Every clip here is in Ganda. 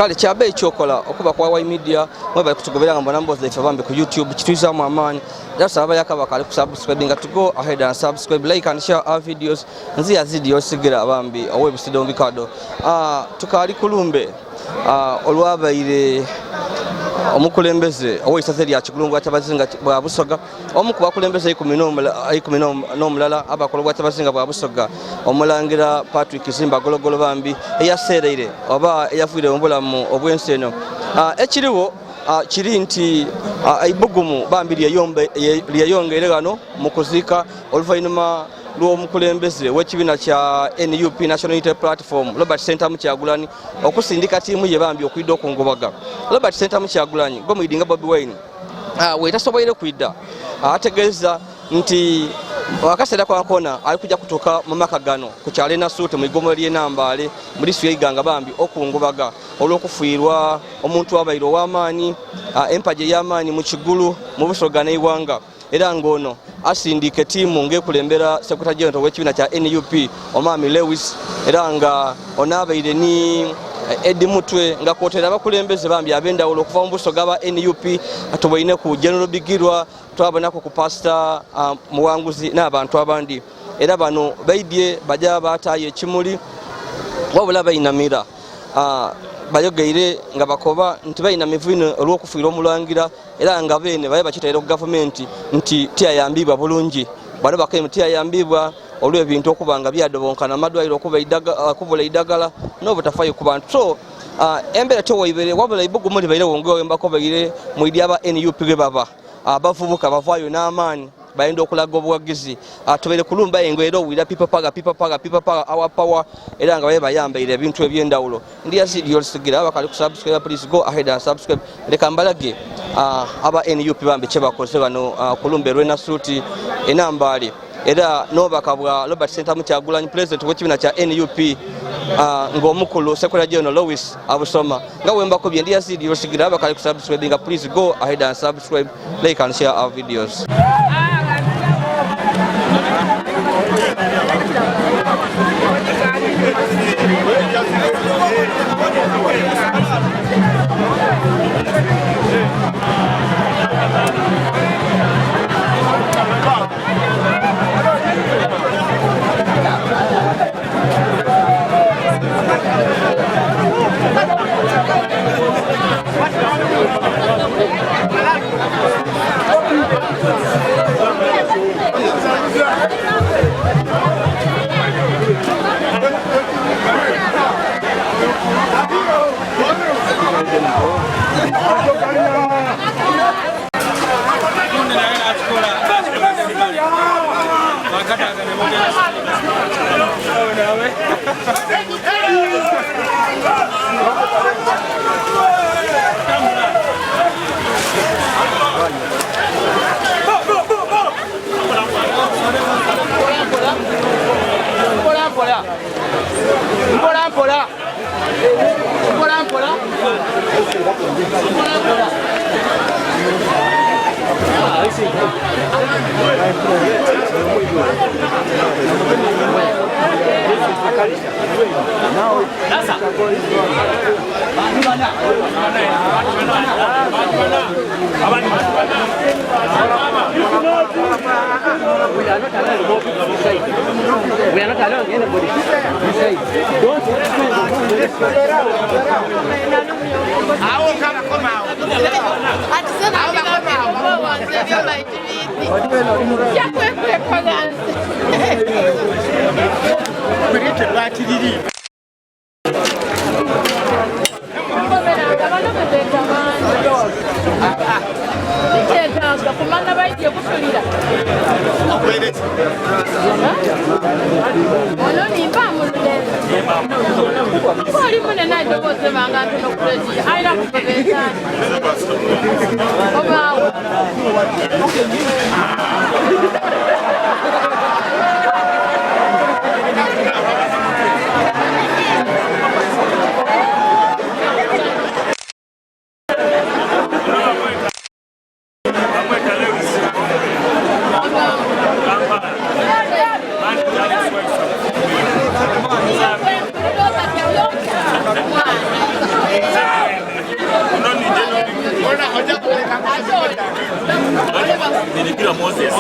kale kyabe ekyokola okuba kwa Wai Media mwe bali kutugoberanga mbona mbozi ife bambe ku YouTube kitwiza mu amani yasaba yakaba kale ku subscribing to go ahead and subscribe, like and share our videos. Nzi Yazid Yolisigira abambi awe busido mbikado tukali kulumbe olwabaire omukulembeze owisazeri ya kigulungu atabazinga bwa busoga omukuba bakulembeze 10 n'omulala abakolwa atabazinga bwa busoga Omulangira Patrick Izimba Gologolo bambi eyasereire oba eyafuire ombulamu obwenseno ekiriwo kiri nti aibugumu bambi liyayongere gano mukuzika oluvannyuma lw'omukulembeze w'ekibiina kya NUP National Unity Platform Robert Center Mukyagulani okusindika tiimu ye bambi okwidda okungobaga. Robert Center Mukyagulani gomuyidinga Bobi Wine wetasoboire kwidda ategeeza nti akaseera kwankona ali kujja kutuuka mu maka gano ku kyalo Nasuute mu igomero ly'Enambale muri Suyiganga bambi okungobaga olw'okufiirwa omuntu abaire ow'amaanyi empaje y'amaanyi mu kigulu mu busoga n'eiwanga era ngono asindike tiimu ng'ekulembera Secretary General w'ekibiina kya NUP Omami Lewis era nga onaabaire ni Edi Mutwe nga kwotera abakulembeze bambi ab'endawulo okuva mu busoga ba NUP atubaine ku General Bigirwa twabonako ku Pastor Muwanguzi n'abantu abandi era bano baidye bajja bataaye ekimuli wabula bayinamira bayogeire nga bakoba nti bayina mivino olw'okufiira Omulangira era nga bene baye bakiteera ku gavumenti nti tiyayambibwa bulungi bano bakeme tiyayambibwa olw'ebintu okuba nga byadobonkana amadwaliro okubula eddagala n'obutafaayo ku bantu so embeera tewaibere wabula ibugumu libaire wongewembako baire mu idi aba NUP ge baba abavubuka bavaayo n'amaanyi bayenda okulaga obuwagizi tubere kulumba engo era owira people power our power era nga baye bayambaire ebintu ebyendawulo ndi Yazid Yolisigira abakali ku subscribe, please go ahead and subscribe. Leka mbalage aba NUP bambi kye bakoze bano kulumbe lwe Nasuute Enambale era n'obubaka bwa Robert Center Mukyagulani president w'ekibiina kya NUP ng'omukulu Secretary General Lewis abusoma nga wembako bye ndi Yazid Yolisigira abakali ku subscribing, please go ahead and subscribe, like and share our videos. We are not allowing anybody. You say, don't I will come out. Wow. Yolisigira Moses.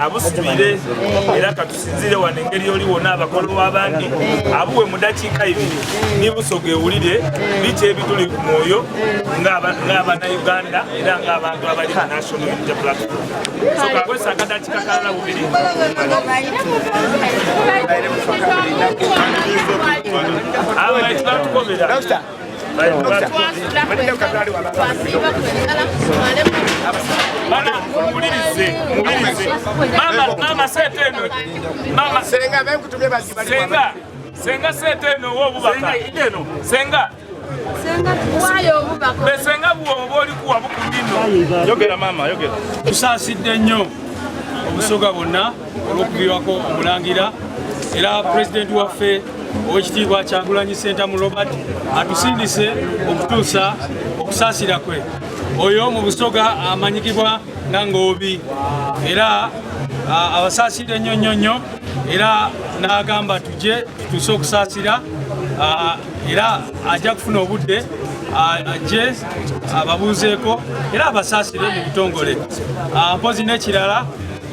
Abusubire era katusinzire wanengeri oli wona abakolo w'abandi abuwe mu dakiika 2 nibusoge ewulire biki ebituli ku mwoyo ng'Abannayuganda era ng'abantu abali mu national unity platform. So kakwesa akadakiika kalala 2 tukomera Mama seteno mama senga bekutumye baziba senga seteno wobubaka senga wayo obubaka besenga buwo oli kuwa bukundino yogera mama yogera tusasidde nnyo obusoga bonna olw'okubirwako Omulangira era president waffe owekitiibwa Kyagulanyi Ssentamu Robert atusindise okutuusa okusaasira kwe. Oyo mu busoga amanyikibwa nga Ngoobi era abasaasire nnyo era n'agamba tujje tutuuse okusaasira era ajja kufuna obudde ajje ababuuzeeko era abasaasire mu butongole. Mpozi n'ekirala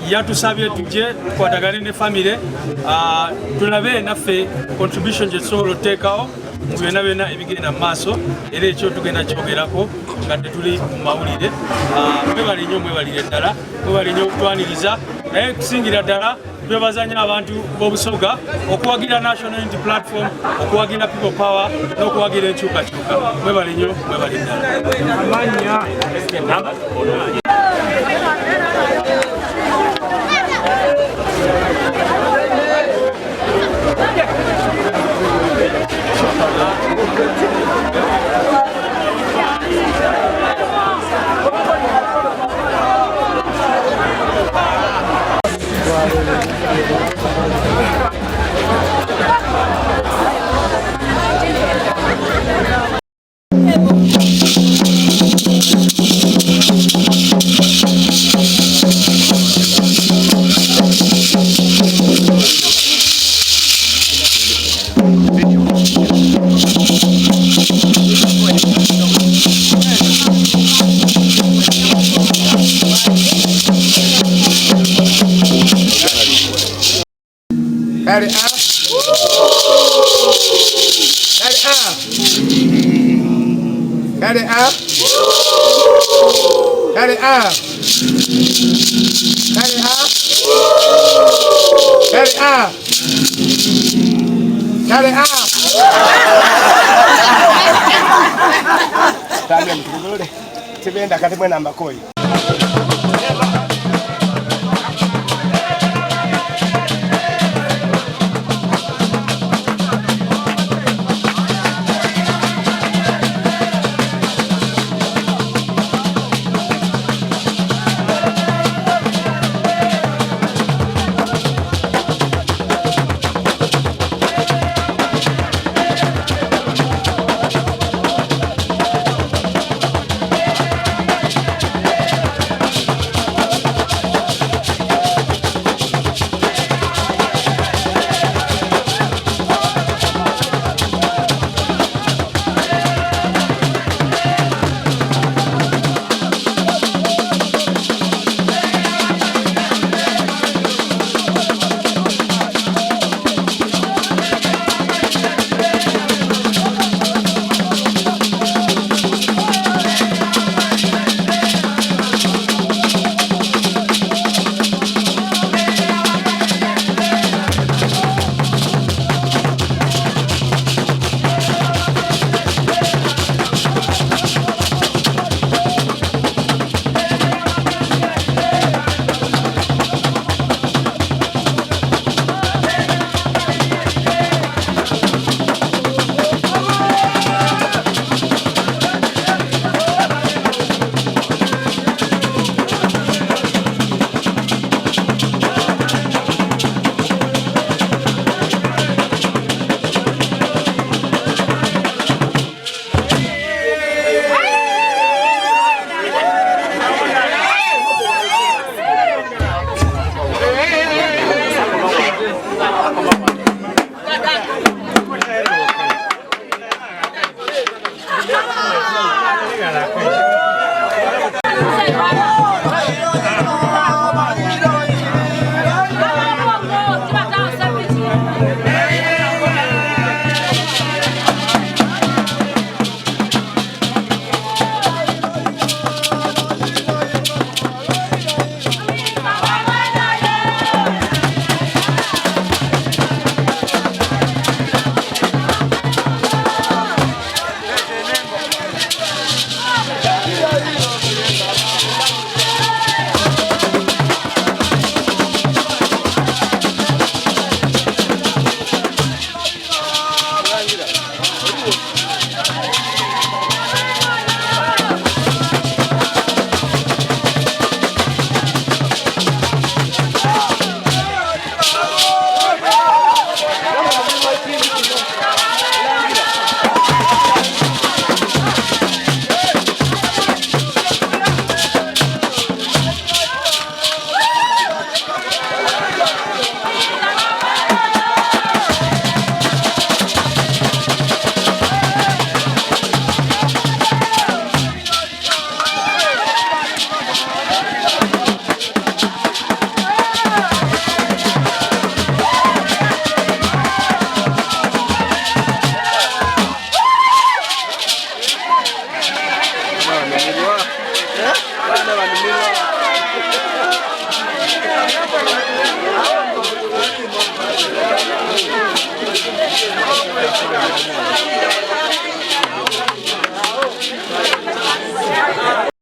yatusabye tujje tukwatagane ne famire tulabe naffe contribution gye tusobola oteekawo mu byonna ebigenda mu maaso era ekyo tugenda kyogerako nga tetuli mu mawulire. Mwebale nnyo mwebalire ddala mwebale nnyo okutwaniriza naye kusingira ddala twebaza nnyo abantu b'obusoga okuwagira national unity platform okuwagira people power n'okuwagira enkyukakyuka. Mwebale nnyo mwebale ddala. Tibenda kati mwena mbakoi. Bana banimira